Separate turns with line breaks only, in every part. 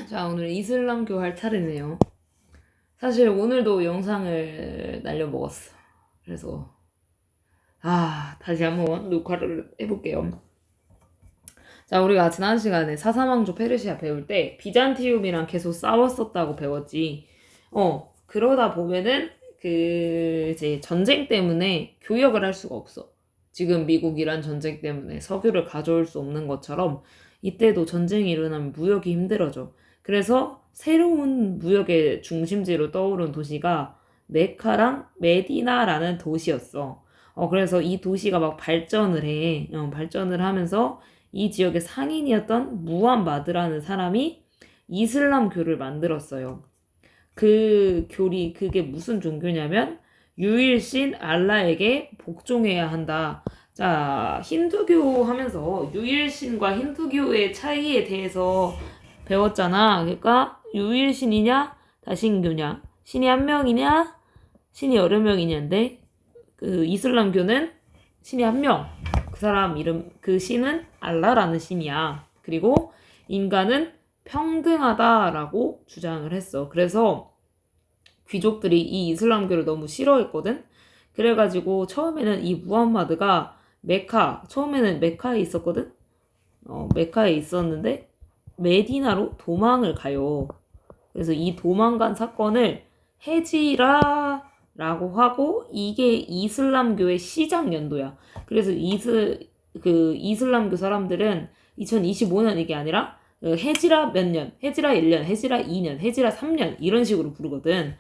자, 오늘 이슬람교 할 차례네요. 사실 오늘도 영상을 날려먹었어. 그래서 다시 한번 녹화를 해볼게요. 자, 우리가 지난 시간에 사사왕조 페르시아 배울 때 비잔티움이랑 계속 싸웠었다고 배웠지. 그러다 보면은 이제 전쟁 때문에 교역을 할 수가 없어. 지금 미국이란 전쟁 때문에 석유를 가져올 수 없는 것처럼 이때도 전쟁이 일어나면 무역이 힘들어져. 그래서 새로운 무역의 중심지로 떠오른 도시가 메카랑 메디나라는 도시였어. 그래서 이 도시가 막 발전을 해. 발전을 하면서 이 지역의 상인이었던 무함마드라는 사람이 이슬람교를 만들었어요. 그게 무슨 종교냐면 유일신 알라에게 복종해야 한다. 자, 힌두교 하면서 유일신과 힌두교의 차이에 대해서 배웠잖아. 그러니까 유일신이냐 다신교냐, 신이 한 명이냐 신이 여러 명이냐인데 이슬람교는 신이 한 명. 그 사람 이름, 그 신은 알라라는 신이야. 그리고 인간은 평등하다라고 주장을 했어. 그래서 귀족들이 이 이슬람교를 너무 싫어했거든. 그래가지고 처음에는 이 무함마드가 처음에는 메카에 있었거든. 메카에 있었는데 메디나로 도망을 가요. 그래서 이 도망간 사건을 헤지라라고 하고 이게 이슬람교의 시작 연도야. 그래서 이슬람교 사람들은 2025년 이게 아니라 헤지라 몇 년, 헤지라 1년, 헤지라 2년, 헤지라 3년 이런 식으로 부르거든.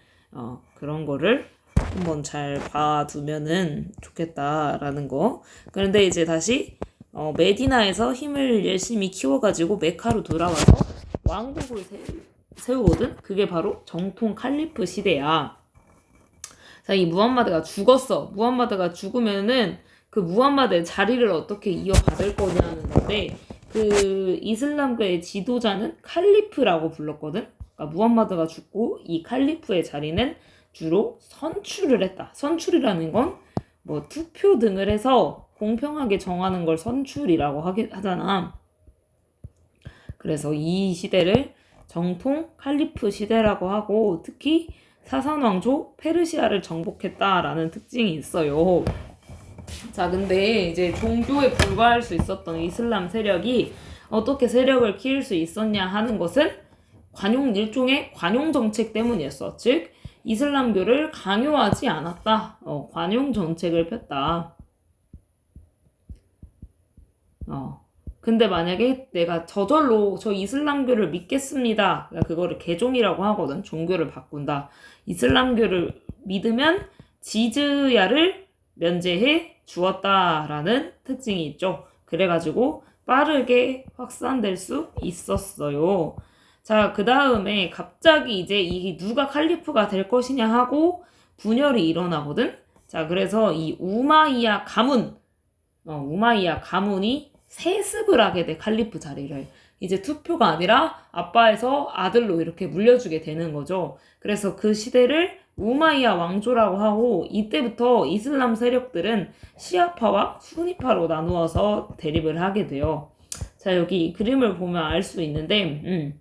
그런 거를 한번 잘 봐두면은 좋겠다라는 거. 그런데 이제 다시 메디나에서 힘을 열심히 키워가지고 메카로 돌아와서 왕국을 세우거든. 그게 바로 정통 칼리프 시대야. 자, 이 무함마드가 죽었어. 무함마드가 죽으면은 그 무함마드의 자리를 어떻게 이어받을 거냐는 건데 그 이슬람교의 지도자는 칼리프라고 불렀거든. 그러니까 무함마드가 죽고 이 칼리프의 자리는 주로 선출을 했다. 선출이라는 건 뭐 투표 등을 해서 공평하게 정하는 걸 선출이라고 하잖아. 그래서 이 시대를 정통 칼리프 시대라고 하고 특히 사산왕조 페르시아를 정복했다라는 특징이 있어요. 자, 근데 이제 종교에 불과할 수 있었던 이슬람 세력이 어떻게 세력을 키울 수 있었냐 하는 것은 일종의 관용 정책 때문이었어. 즉 이슬람교를 강요하지 않았다. 관용 정책을 폈다. 근데 만약에 내가 저절로 저 이슬람교를 믿겠습니다. 그러니까 그거를 개종이라고 하거든. 종교를 바꾼다. 이슬람교를 믿으면 지즈야를 면제해 주었다라는 특징이 있죠. 그래가지고 빠르게 확산될 수 있었어요. 자, 그 다음에 갑자기 이제 이게 누가 칼리프가 될 것이냐 하고 분열이 일어나거든. 자, 그래서 이 우마이야 가문이 세습을 하게 돼. 칼리프 자리를. 이제 투표가 아니라 아빠에서 아들로 이렇게 물려주게 되는 거죠. 그래서 그 시대를 우마이야 왕조라고 하고 이때부터 이슬람 세력들은 시아파와 수니파로 나누어서 대립을 하게 돼요. 자, 여기 그림을 보면 알 수 있는데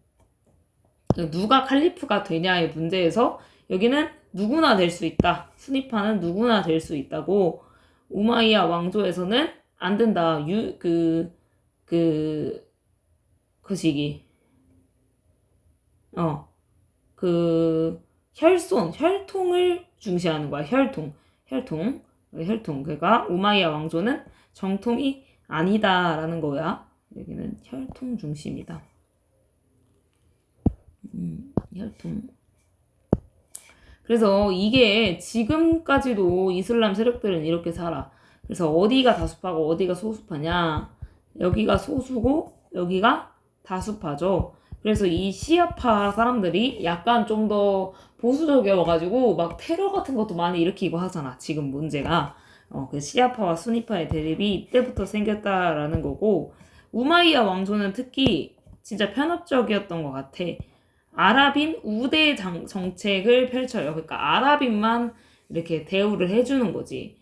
누가 칼리프가 되냐의 문제에서 여기는 누구나 될 수 있다. 수니파는 누구나 될 수 있다고. 우마이야 왕조에서는 안 된다. 그 시기. 혈통을 중시하는 거야. 혈통. 그러니까 우마이야 왕조는 정통이 아니다라는 거야. 여기는 혈통 중심이다. 혈통. 그래서 이게 지금까지도 이슬람 세력들은 이렇게 살아. 그래서 어디가 다수파고 어디가 소수파냐. 여기가 소수고 여기가 다수파죠. 그래서 이 시아파 사람들이 약간 좀 더 보수적이어가지고 막 테러 같은 것도 많이 일으키고 하잖아. 지금 문제가. 그 시아파와 수니파의 대립이 이때부터 생겼다라는 거고 우마이야 왕조는 특히 진짜 편협적이었던 것 같아. 아랍인 우대 정책을 펼쳐요. 그러니까 아랍인만 이렇게 대우를 해주는 거지.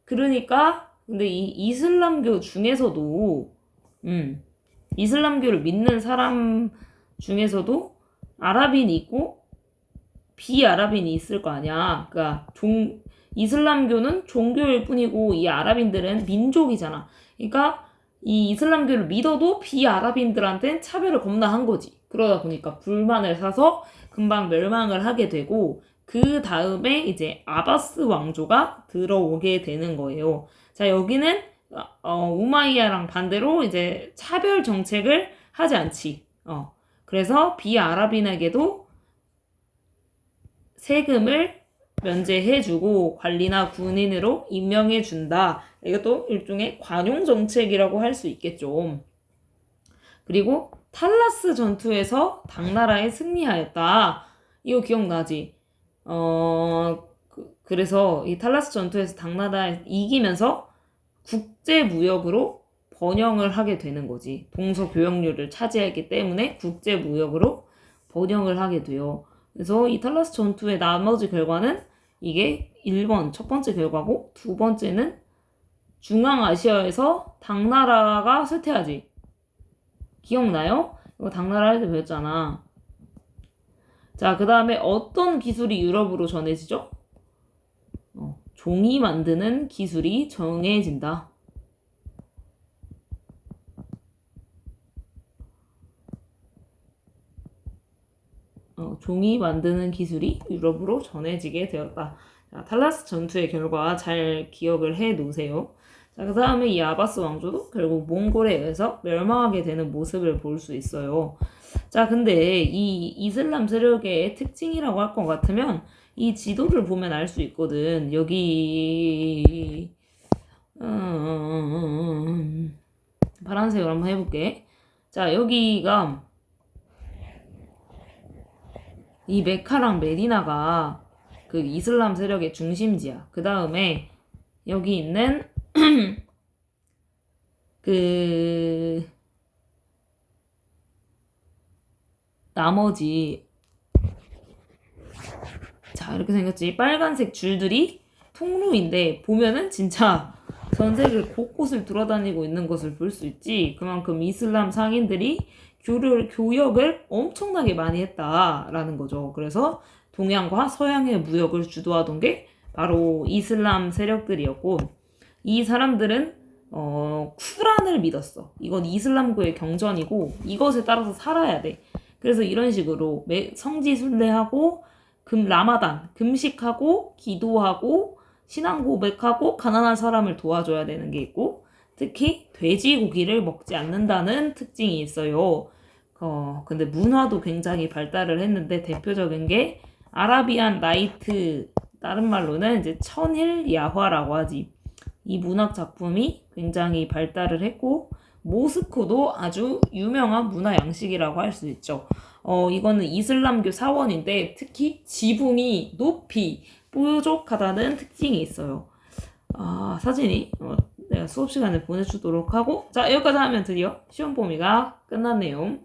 그러니까 근데 이 이슬람교 중에서도 이슬람교를 믿는 사람들이 중에서도 아랍인이 있고 비아랍인이 있을 거 아니야. 그러니까 이슬람교는 종교일 뿐이고 이 아랍인들은 민족이잖아. 그러니까 이 이슬람교를 믿어도 비아랍인들한테는 차별을 겁나 한 거지. 그러다 보니까 불만을 사서 금방 멸망을 하게 되고 그 다음에 이제 아바스 왕조가 들어오게 되는 거예요. 자, 여기는 우마이야랑 반대로 이제 차별 정책을 하지 않지. 그래서 비아랍인에게도 세금을 면제해주고 관리나 군인으로 임명해준다. 이것도 일종의 관용 정책이라고 할 수 있겠죠. 그리고 탈라스 전투에서 당나라에 승리하였다. 이거 기억나지? 그래서 이 탈라스 전투에서 당나라에 이기면서 국제무역으로 번영을 하게 되는 거지. 동서교역률을 차지했기 때문에 국제무역으로 번영을 하게 돼요. 그래서 이 탈라스 전투의 나머지 결과는 이게 1번 첫 번째 결과고 두 번째는 중앙아시아에서 당나라가 쇠퇴하지. 기억나요? 이거 당나라 할 때 배웠잖아. 자, 그 다음에 어떤 기술이 유럽으로 전해지죠? 종이 만드는 기술이 정해진다. 종이 만드는 기술이 유럽으로 전해지게 되었다. 자, 탈라스 전투의 결과 잘 기억을 해 놓으세요. 자, 그 다음에 이 아바스 왕조도 결국 몽골에 의해서 멸망하게 되는 모습을 볼 수 있어요. 자, 근데 이 이슬람 세력의 특징이라고 할 것 같으면 이 지도를 보면 알 수 있거든. 여기 파란색으로 한번 해볼게. 자, 여기가 이 메카랑 메디나가 그 이슬람 세력의 중심지야. 그 다음에 여기 있는 그 나머지 자 이렇게 생겼지. 빨간색 줄들이 통로인데 보면은 진짜 전 세계 곳곳을 돌아다니고 있는 것을 볼 수 있지. 그만큼 이슬람 상인들이 교역을 엄청나게 많이 했다라는 거죠. 그래서 동양과 서양의 무역을 주도하던 게 바로 이슬람 세력들이었고 이 사람들은 쿠란을 믿었어. 이건 이슬람교의 경전이고 이것에 따라서 살아야 돼. 그래서 이런 식으로 성지순례하고 라마단 금식하고 기도하고 신앙 고백하고 가난한 사람을 도와줘야 되는 게 있고 특히 돼지고기를 먹지 않는다는 특징이 있어요. 근데 문화도 굉장히 발달을 했는데 대표적인 게 아라비안 나이트, 다른 말로는 이제 천일 야화라고 하지. 이 문학 작품이 굉장히 발달을 했고 모스크도 아주 유명한 문화 양식이라고 할 수 있죠. 이거는 이슬람교 사원인데 특히 지붕이 높이 뾰족하다는 특징이 있어요. 사진이 내가 수업 시간에 보내주도록 하고 자 여기까지 하면 드디어 시험 범위가 끝났네요.